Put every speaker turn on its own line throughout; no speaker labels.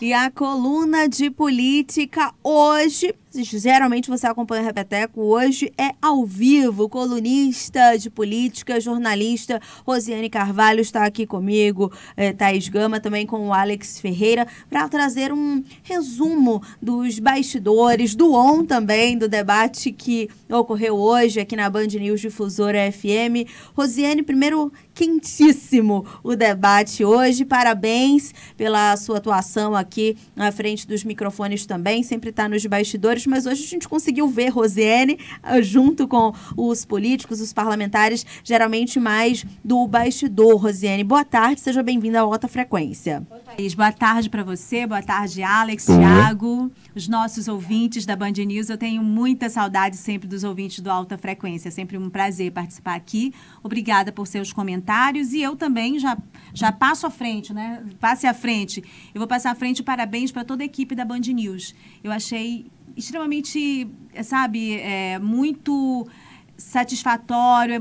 E a coluna de política hoje, geralmente você acompanha o Repeteco, hoje é ao vivo. Colunista de política, jornalista Rosiane Carvalho está aqui comigo, Thaís Gama, também com o Alex Ferreira, para trazer um resumo dos bastidores, do também, do debate que ocorreu hoje aqui na Band News Difusora FM. Rosiane, primeiro, quentíssimo o debate hoje. Parabéns pela sua atuação aqui na frente dos microfones também. Sempre está nos bastidores, mas hoje a gente conseguiu ver Rosiane junto com os políticos, os parlamentares, geralmente mais do bastidor. Rosiane, boa tarde, seja bem-vinda ao Alta Frequência.
Boa tarde para você, boa tarde, Alex, Thiago, os nossos ouvintes da Band News. Eu tenho muita saudade sempre dos ouvintes do Alta Frequência, é sempre um prazer participar aqui. Obrigada por seus comentários e eu também já passo à frente, né? Passe à frente. Eu vou passar à frente, parabéns para toda a equipe da Band News. Eu achei extremamente, muito satisfatório, é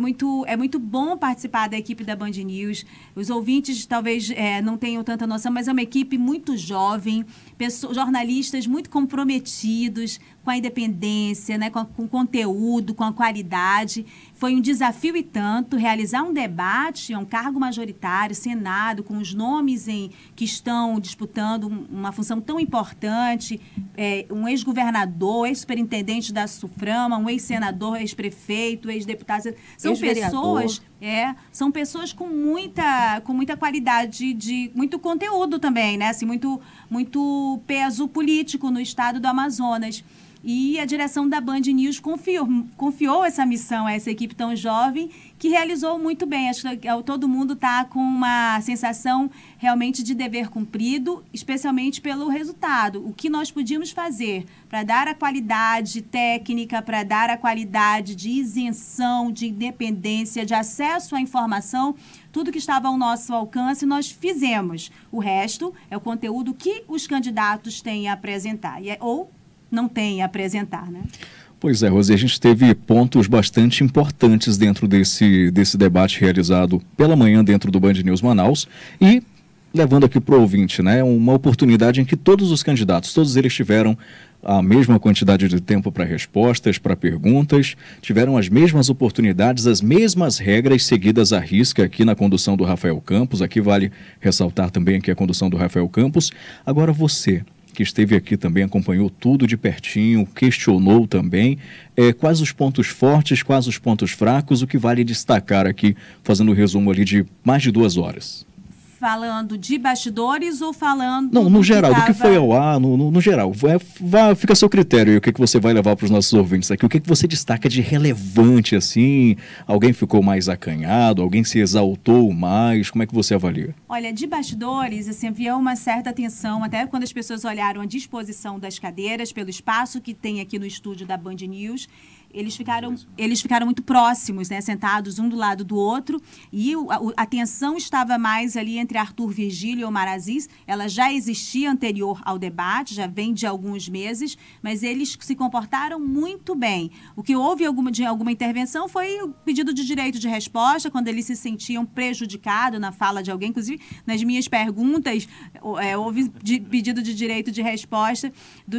muito bom participar da equipe da Band News. Os ouvintes talvez não tenham tanta noção, mas é uma equipe muito jovem, jornalistas muito comprometidos com a independência, né, com o conteúdo, com a qualidade. Foi um desafio e tanto realizar um debate, um cargo majoritário, Senado, com os nomes que estão disputando uma função tão importante, um ex-governador, ex-superintendente da SUFRAMA, um ex-senador, ex-prefeito, ex-deputado. São pessoas com muita qualidade, muito conteúdo também, né? Assim, muito peso político no estado do Amazonas. E a direção da Band News confiou essa missão a essa equipe tão jovem, que realizou muito bem. Acho que todo mundo está com uma sensação realmente de dever cumprido, especialmente pelo resultado. O que nós podíamos fazer para dar a qualidade técnica, para dar a qualidade de isenção, de independência, de acesso à informação, tudo que estava ao nosso alcance, nós fizemos. O resto é o conteúdo que os candidatos têm a apresentar, ou não tem a apresentar, né?
Pois é, Rosi, a gente teve pontos bastante importantes dentro desse debate realizado pela manhã dentro do Band News Manaus e levando aqui para o ouvinte, né, uma oportunidade em que todos os candidatos, todos eles tiveram a mesma quantidade de tempo para respostas, para perguntas, tiveram as mesmas oportunidades, as mesmas regras seguidas à risca aqui na condução do Rafael Campos. Aqui vale ressaltar também que a condução do Rafael Campos. Agora você, que esteve aqui também, acompanhou tudo de pertinho, questionou também, quais os pontos fortes, quais os pontos fracos, o que vale destacar aqui, fazendo um resumo ali de mais de 2 horas.
Falando de bastidores ou falando...
Não, no geral, do que foi ao ar, no geral. Fica a seu critério e o que você vai levar para os nossos ouvintes aqui. O que você destaca de relevante, assim? Alguém ficou mais acanhado? Alguém se exaltou mais? Como é que você avalia?
Olha, de bastidores, assim, havia uma certa atenção, até quando as pessoas olharam a disposição das cadeiras, pelo espaço que tem aqui no estúdio da Band News. Eles ficaram muito próximos, né, sentados um do lado do outro, e a tensão estava mais ali entre Arthur Virgílio e Omar Aziz. Ela já existia anterior ao debate, já vem de alguns meses, mas eles se comportaram muito bem. O que houve de alguma intervenção foi o pedido de direito de resposta, quando eles se sentiam prejudicados na fala de alguém. Inclusive, nas minhas perguntas, houve pedido de direito de resposta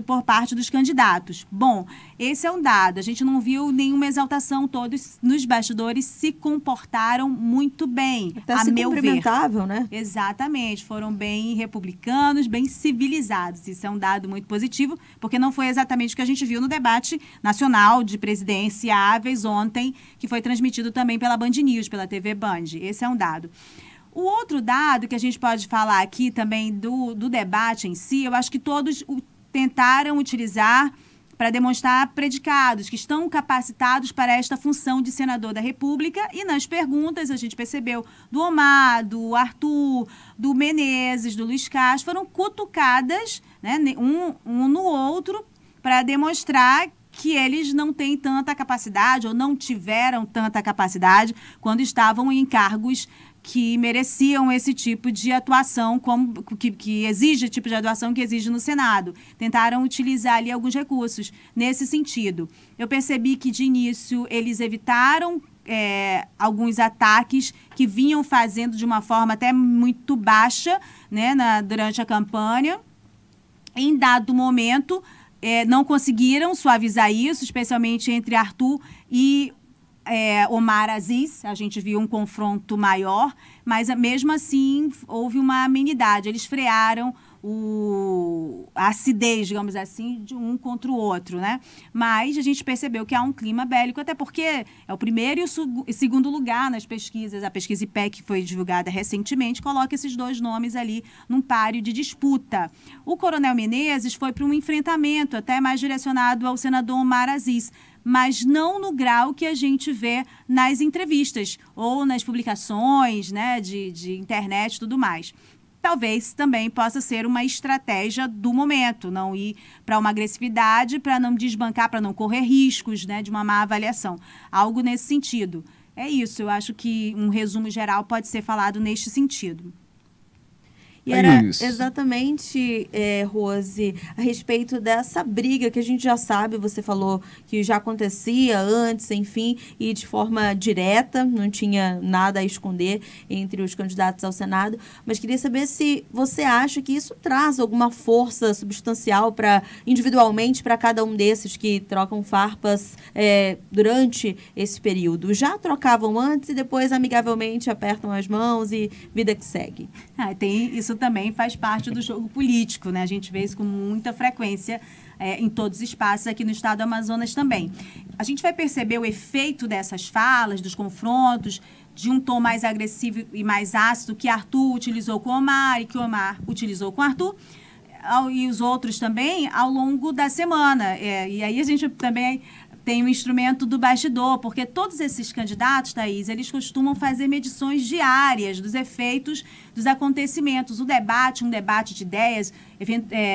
por parte dos candidatos. Bom, esse é um dado. A gente não viu nenhuma exaltação, todos nos bastidores se comportaram muito bem, a meu ver.
Né?
Exatamente, foram bem republicanos, bem civilizados. Isso é um dado muito positivo, porque não foi exatamente o que a gente viu no debate nacional de presidenciáveis ontem, que foi transmitido também pela Band News, pela TV Band. Esse é um dado. O outro dado que a gente pode falar aqui também do debate em si, eu acho que todos tentaram utilizar para demonstrar predicados que estão capacitados para esta função de senador da República. E nas perguntas a gente percebeu do Omar, do Arthur, do Menezes, do Luiz Castro, foram cutucadas, né, um no outro para demonstrar que eles não têm tanta capacidade ou não tiveram tanta capacidade quando estavam em cargos que mereciam esse tipo de atuação, que exige o tipo de atuação que exige no Senado. Tentaram utilizar ali alguns recursos nesse sentido. Eu percebi que, de início, eles evitaram alguns ataques que vinham fazendo de uma forma até muito baixa, né, durante a campanha. Em dado momento, não conseguiram suavizar isso, especialmente entre Arthur e Omar Aziz. A gente viu um confronto maior, mas mesmo assim houve uma amenidade. Eles frearam a acidez, digamos assim, de um contra o outro, né? Mas a gente percebeu que há um clima bélico, até porque é o primeiro e o segundo lugar nas pesquisas. A pesquisa IPEC, que foi divulgada recentemente, coloca esses dois nomes ali num páreo de disputa. O Coronel Menezes foi para um enfrentamento até mais direcionado ao senador Omar Aziz, mas não no grau que a gente vê nas entrevistas ou nas publicações, né, de internet e tudo mais. Talvez também possa ser uma estratégia do momento, não ir para uma agressividade, para não desbancar, para não correr riscos, né, de uma má avaliação. Algo nesse sentido. É isso, eu acho que um resumo geral pode ser falado neste sentido.
E era exatamente, Rose, a respeito dessa briga que a gente já sabe, você falou que já acontecia antes, enfim, e de forma direta, não tinha nada a esconder entre os candidatos ao Senado, mas queria saber se você acha que isso traz alguma força substancial individualmente para cada um desses que trocam farpas durante esse período. Já trocavam antes e depois amigavelmente apertam as mãos e vida que segue.
Isso também faz parte do jogo político, né? A gente vê isso com muita frequência em todos os espaços aqui no estado do Amazonas também. A gente vai perceber o efeito dessas falas, dos confrontos, de um tom mais agressivo e mais ácido que Arthur utilizou com Omar e que Omar utilizou com Arthur, e os outros também ao longo da semana. E aí a gente também tem o instrumento do bastidor, porque todos esses candidatos, Thaís, eles costumam fazer medições diárias dos efeitos dos acontecimentos. Um debate de ideias,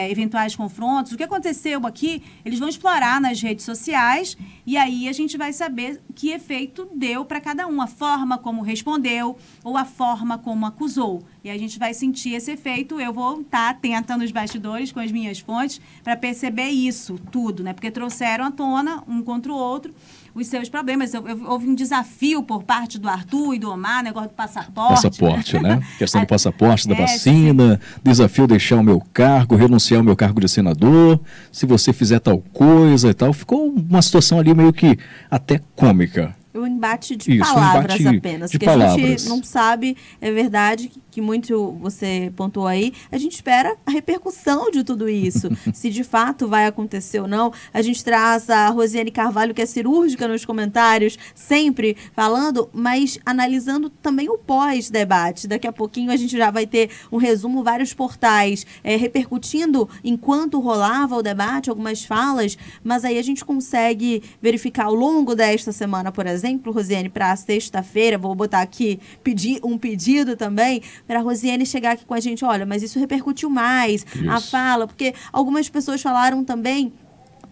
eventuais confrontos. O que aconteceu aqui, eles vão explorar nas redes sociais e aí a gente vai saber que efeito deu para cada um, a forma como respondeu ou a forma como acusou. E a gente vai sentir esse efeito. Eu vou estar atenta nos bastidores com as minhas fontes para perceber isso tudo, né? Porque trouxeram à tona, um contra o outro, os seus problemas. Houve um desafio por parte do Arthur e do Omar, negócio do passaporte.
Passaporte, né? Questão do passaporte, da vacina, desafio deixar o meu cargo, renunciar ao meu cargo de senador, se você fizer tal coisa e tal. Ficou uma situação ali meio que até cômica.
Um embate de palavras apenas, que a gente não sabe, é verdade, que muito você pontuou aí, a gente espera a repercussão de tudo isso, se de fato vai acontecer ou não. A gente traz a Rosiane Carvalho, que é cirúrgica nos comentários, sempre falando, mas analisando também o pós-debate. Daqui a pouquinho a gente já vai ter um resumo, vários portais repercutindo enquanto rolava o debate, algumas falas, mas aí a gente consegue verificar ao longo desta semana, por exemplo, Rosiane, para sexta-feira, vou botar aqui um pedido também, para a Rosiane chegar aqui com a gente, olha, mas isso repercutiu mais, a fala, porque algumas pessoas falaram também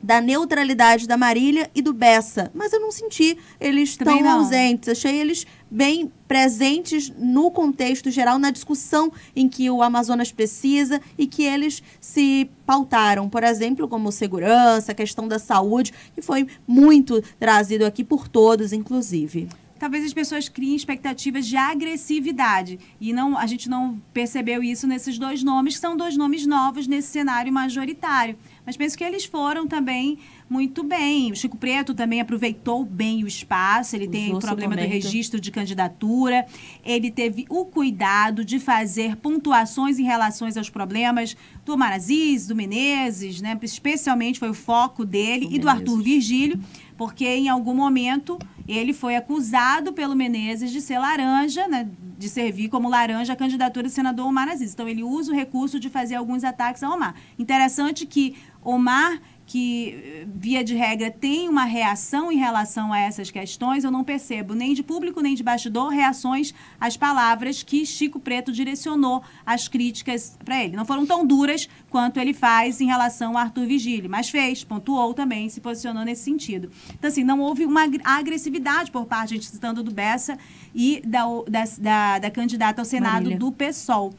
da neutralidade da Marília e do Bessa, mas eu não senti eles tão ausentes, achei eles bem presentes no contexto geral, na discussão em que o Amazonas precisa e que eles se pautaram, por exemplo, como segurança, a questão da saúde, que foi muito trazido aqui por todos, inclusive.
Talvez as pessoas criem expectativas de agressividade. E a gente não percebeu isso nesses dois nomes, que são dois nomes novos nesse cenário majoritário. Mas penso que eles foram também muito bem. O Chico Preto também aproveitou bem o espaço, ele tem o problema do registro de candidatura, ele teve o cuidado de fazer pontuações em relação aos problemas do Omar Aziz, do Menezes, né? Especialmente foi o foco dele, e do Arthur Virgílio, porque em algum momento ele foi acusado pelo Menezes de ser laranja, né, de servir como laranja a candidatura do senador Omar Aziz. Então, ele usa o recurso de fazer alguns ataques ao Omar. Interessante que Omar, que via de regra tem uma reação em relação a essas questões, eu não percebo nem de público nem de bastidor reações às palavras que Chico Preto direcionou as críticas para ele. Não foram tão duras quanto ele faz em relação a Arthur Virgílio, mas pontuou também, se posicionou nesse sentido. Então, assim, não houve uma agressividade por parte, a gente citando do Bessa e da candidata ao Senado Marília, do PSOL.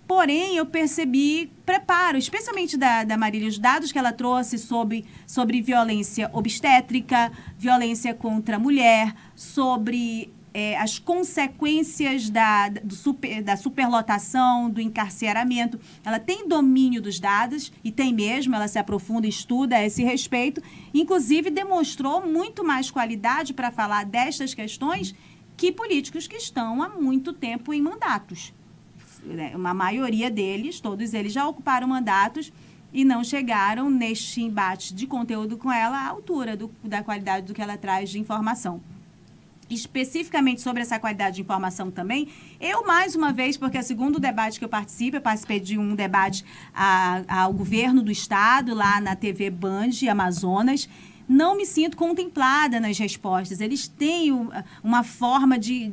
Porém, eu percebi preparo, especialmente da Marília, os dados que ela trouxe sobre violência obstétrica, violência contra a mulher, sobre as consequências da superlotação, do encarceramento. Ela tem domínio dos dados, e tem mesmo, ela se aprofunda e estuda a esse respeito. Inclusive, demonstrou muito mais qualidade para falar destas questões que políticos que estão há muito tempo em mandatos. Uma maioria deles, todos eles já ocuparam mandatos e não chegaram neste embate de conteúdo com ela à altura da qualidade do que ela traz de informação. Especificamente sobre essa qualidade de informação também, eu, mais uma vez, porque é o segundo debate que eu participei de um debate ao governo do Estado, lá na TV Band, Amazonas, não me sinto contemplada nas respostas. Eles têm uma forma de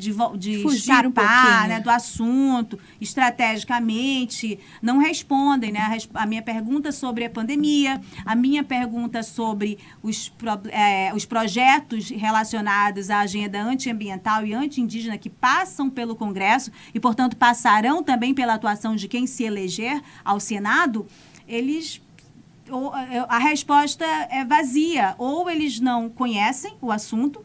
escapar, né, do assunto, estrategicamente, não respondem, né? A minha pergunta sobre a pandemia, a minha pergunta sobre os projetos relacionados à agenda antiambiental e anti-indígena que passam pelo Congresso e, portanto, passarão também pela atuação de quem se eleger ao Senado, a resposta é vazia. Ou eles não conhecem o assunto,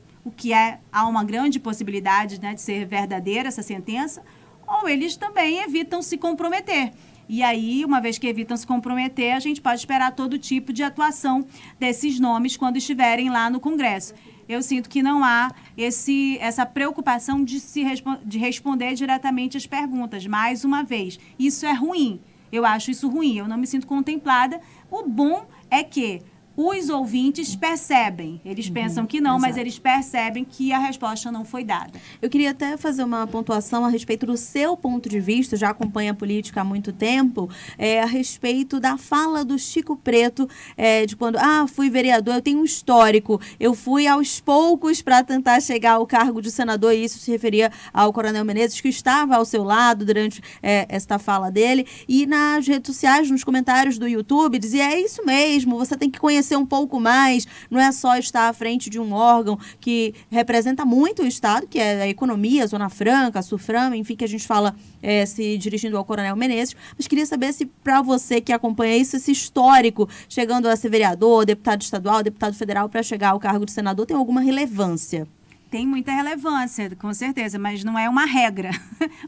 há uma grande possibilidade, né, de ser verdadeira essa sentença, ou eles também evitam se comprometer. E aí, uma vez que evitam se comprometer, a gente pode esperar todo tipo de atuação desses nomes quando estiverem lá no Congresso. Eu sinto que não há essa preocupação de responder diretamente as perguntas. Mais uma vez, isso é ruim. Eu acho isso ruim, eu não me sinto contemplada. O bom é que os ouvintes percebem. Eles pensam que não, mas eles percebem que a resposta não foi dada.
Eu queria até fazer uma pontuação a respeito do seu ponto de vista, já acompanha a política há muito tempo, a respeito da fala do Chico Preto, de quando, fui vereador, eu tenho um histórico, eu fui aos poucos para tentar chegar ao cargo de senador, e isso se referia ao Coronel Menezes, que estava ao seu lado durante esta fala dele, e nas redes sociais, nos comentários do YouTube, dizia, é isso mesmo, você tem que conhecer um pouco mais, não é só estar à frente de um órgão que representa muito o Estado, que é a economia, a Zona Franca, a Suframa, enfim, que a gente fala se dirigindo ao Coronel Menezes, mas queria saber se para você que acompanha isso, esse histórico, chegando a ser vereador, deputado estadual, deputado federal, para chegar ao cargo de senador, tem alguma relevância?
Tem muita relevância, com certeza, mas não é uma regra,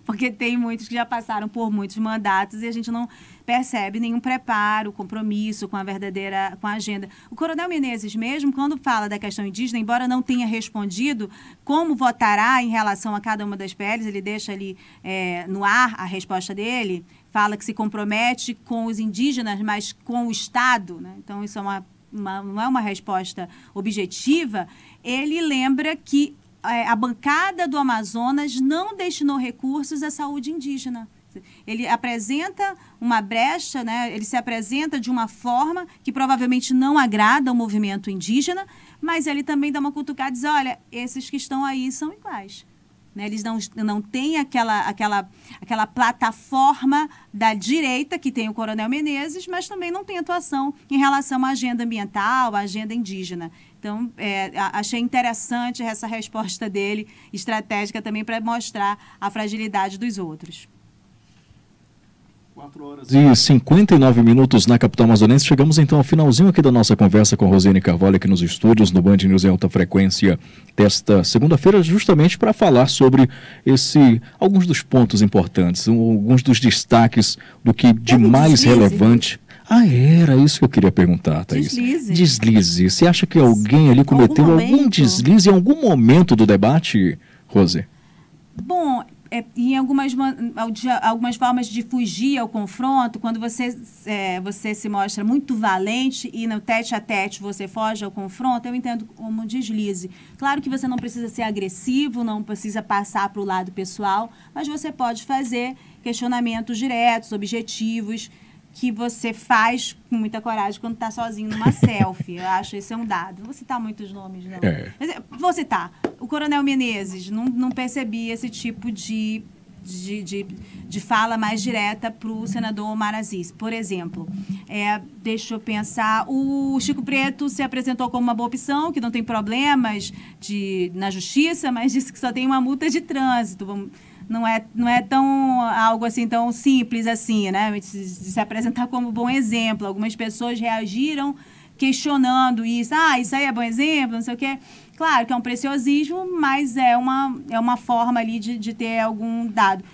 porque tem muitos que já passaram por muitos mandatos e a gente não percebe nenhum preparo, compromisso com a agenda. O Coronel Menezes mesmo, quando fala da questão indígena, embora não tenha respondido como votará em relação a cada uma das PLs, ele deixa ali no ar a resposta dele, fala que se compromete com os indígenas, mas com o Estado, né? Então isso não é uma resposta objetiva. Ele lembra que a bancada do Amazonas não destinou recursos à saúde indígena. Ele apresenta uma brecha, né? Ele se apresenta de uma forma que provavelmente não agrada ao movimento indígena, mas ele também dá uma cutucada e diz, olha, esses que estão aí são iguais. Né? Eles não têm aquela plataforma da direita que tem o Coronel Menezes, mas também não tem atuação em relação à agenda ambiental, à agenda indígena. Então, achei interessante essa resposta dele, estratégica também para mostrar a fragilidade dos outros.
4h59 na capital amazonense. Chegamos então ao finalzinho aqui da nossa conversa com Rosiane Carvalho aqui nos estúdios, no Band News em alta frequência, desta segunda-feira, justamente para falar sobre alguns dos pontos importantes, alguns dos destaques do que de mais relevante. Era isso que eu queria perguntar, Thaís. Deslize. Você acha que alguém ali cometeu algum deslize em algum momento do debate, Rose?
Bom, em algumas formas de fugir ao confronto, quando você se mostra muito valente e no tete-a-tete você foge ao confronto, eu entendo como deslize. Claro que você não precisa ser agressivo, não precisa passar para o lado pessoal, mas você pode fazer questionamentos diretos, objetivos, que você faz com muita coragem quando está sozinho numa selfie. Eu acho esse é um dado. Não vou citar muitos nomes, não. Mas, vou citar. O Coronel Menezes, não percebi esse tipo de fala mais direta para o senador Omar Aziz. Por exemplo, deixa eu pensar, o Chico Preto se apresentou como uma boa opção, que não tem problemas na justiça, mas disse que só tem uma multa de trânsito. Não é algo assim tão simples assim, né? De se apresentar como bom exemplo. Algumas pessoas reagiram questionando isso. Isso aí é bom exemplo, não sei o quê. Claro que é um preciosismo, mas é uma forma ali de ter algum dado.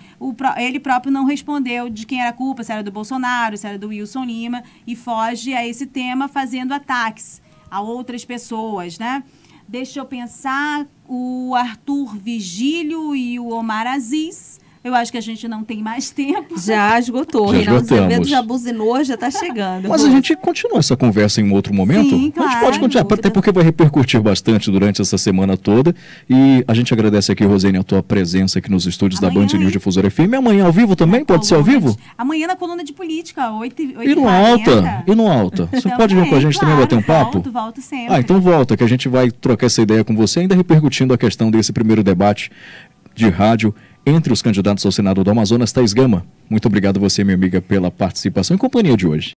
Ele próprio não respondeu de quem era a culpa, se era do Bolsonaro, se era do Wilson Lima, e foge a esse tema fazendo ataques a outras pessoas, né? Deixa eu pensar, o Arthur Vigílio e o Omar Aziz. Eu acho que a gente não tem mais tempo.
Já esgotou.
Já
Reinaldo
esgotamos.
Azevedo já buzinou, já está chegando.
Mas a gente continua essa conversa em um outro momento?
Sim,
A gente
claro,
pode continuar,
dúvida.
até porque vai repercutir bastante durante essa semana toda. E a gente agradece aqui, Rosane, a tua presença aqui nos estúdios da
Amanhã,
Band News
hein?
Difusora FM. Amanhã ao vivo também? Pode ser ao vivo?
Amanhã na coluna de política, 8h40.
E no Alta? E no Alta? Você pode vir com a gente também bater um papo?
Volto sempre.
Então volta, que a gente vai trocar essa ideia com você, ainda repercutindo a questão desse primeiro debate de rádio entre os candidatos ao Senado do Amazonas. Thaís Gama, muito obrigado você, minha amiga, pela participação e companhia de hoje.